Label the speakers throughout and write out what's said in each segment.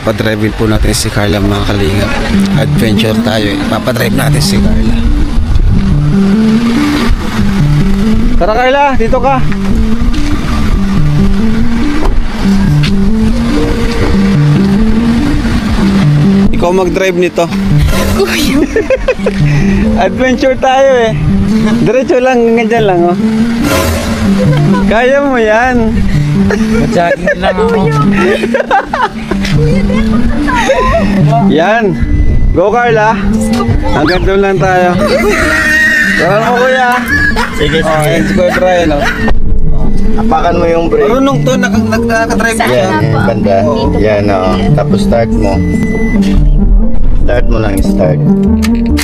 Speaker 1: papadrive po natin si Carla mga kalingap. Adventure tayo eh. Papadrive natin si Carla. Tara Carla, dito ka. Ikaw mag-drive nito. Adventure tayo eh. Diretso lang, ganyan lang oh. Kaya mo yan.
Speaker 2: Jogging lang ako.
Speaker 1: Yan. Go Carla. Hanggang doon lang tayo. Tara mo kuya.
Speaker 2: Sige,
Speaker 1: Oh,
Speaker 2: sige.
Speaker 1: let's go try no.
Speaker 2: Apakan mo yung brake.
Speaker 1: Marunong to, nakadrive siya.
Speaker 2: Yan, banda. Yan, oh. Tapos start mo. Start mo lang, start.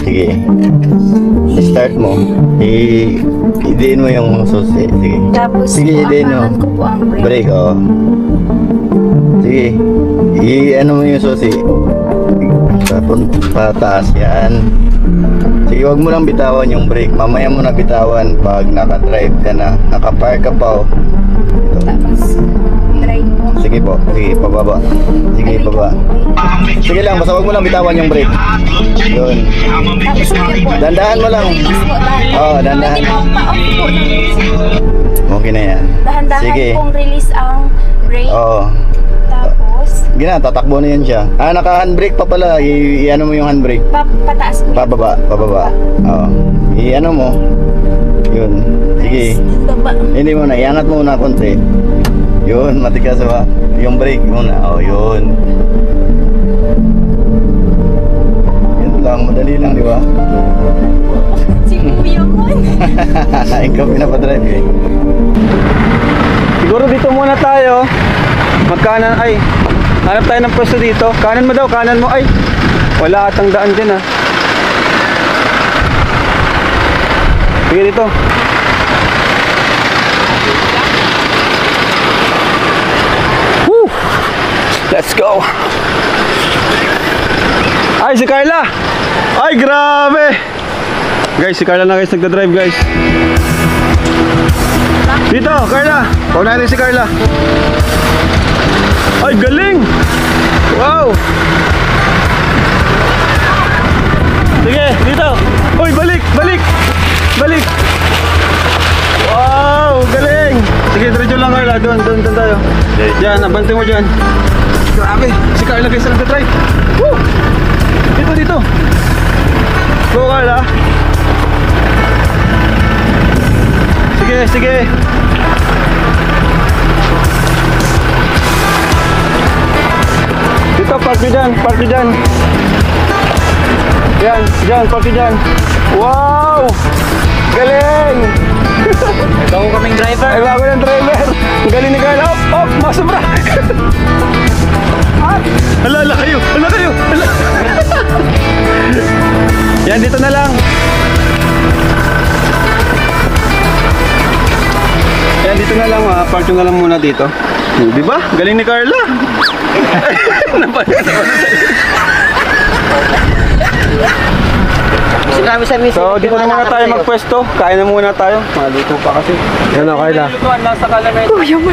Speaker 2: Sige. Start mo. I-diin mo yung susi. Sige.
Speaker 3: Tapos,
Speaker 2: Sige, i-diin mo.
Speaker 3: aangan ko po ang brake.
Speaker 2: Brake, oh. Sige. I-ano mo yung susi. Pataas yan. Sige, wag mo lang bitawan yung brake. Mamaya mo na bitawan pag naka-drive ka na. Naka-park ka pa, oh.
Speaker 3: Tapos, drive mo.
Speaker 2: Sige po. Sige, pababa. Sige, pababa. Sige lang, basta wag mo lang bitawan yung brake. Yun.
Speaker 3: Tapos, sige po.
Speaker 2: Dandahan mo lang.
Speaker 3: Release po, dahan.
Speaker 2: Oo, dandahan.
Speaker 3: Hindi po pa-off po ng release.
Speaker 2: Okay na yan.
Speaker 3: Dahan-dahan
Speaker 2: Sige.
Speaker 3: pong release ang brake.
Speaker 2: Oo.
Speaker 3: Tapos,
Speaker 2: Gina, tatakbo na yan siya. Ah, naka-handbrake pa pala. I-ano mo yung handbrake.
Speaker 3: pataas po.
Speaker 2: Pababa, pababa. Oo. I-ano mo. Yun. Sige.
Speaker 3: Baba.
Speaker 2: Hindi mo na, iangat mo muna konti. Yun, matigas ba? Yung brake muna. Oh, yun. Yun lang, madali lang, di ba?
Speaker 3: Si Kuya mo.
Speaker 2: Ikaw pinapadrive eh.
Speaker 1: Siguro dito muna tayo. Magkanan ay. Hanap tayo ng pwesto dito. Kanan mo daw, kanan mo ay. Wala atang daan dyan ah. Sige dito. Woo! Let's go. Ay, si Carla. Ay, grabe. Guys, si Carla na guys nagda-drive guys. Dito, Carla. Paunahin natin si Carla. Ay, galing. Wow. Sige, dito. Uy, balik, balik. Balik. Wow, galing. Sige, diretso lang Carla. Doon tayo. Diyan, abante mo dyan. Grabe, si Carla guys ang nagda-drive. Woo! Dito. Go Carla. Sige. Dito, park nyo dyan. Yan, dyan, park nyo dyan. Wow! Galing!
Speaker 2: Bago kaming driver.
Speaker 1: Ay, bago ng driver. Ang galing ni Carla. Op, masubra. Hala kayo. Yan, dito na lang. Yan, dito na lang. Park nyo na lang muna dito. Di ba? Galing ni Carla. So, dito na muna tayo magpwesto. Kain na muna tayo. Maluto pa kasi. Yan o, Carla.
Speaker 3: Kuya mo.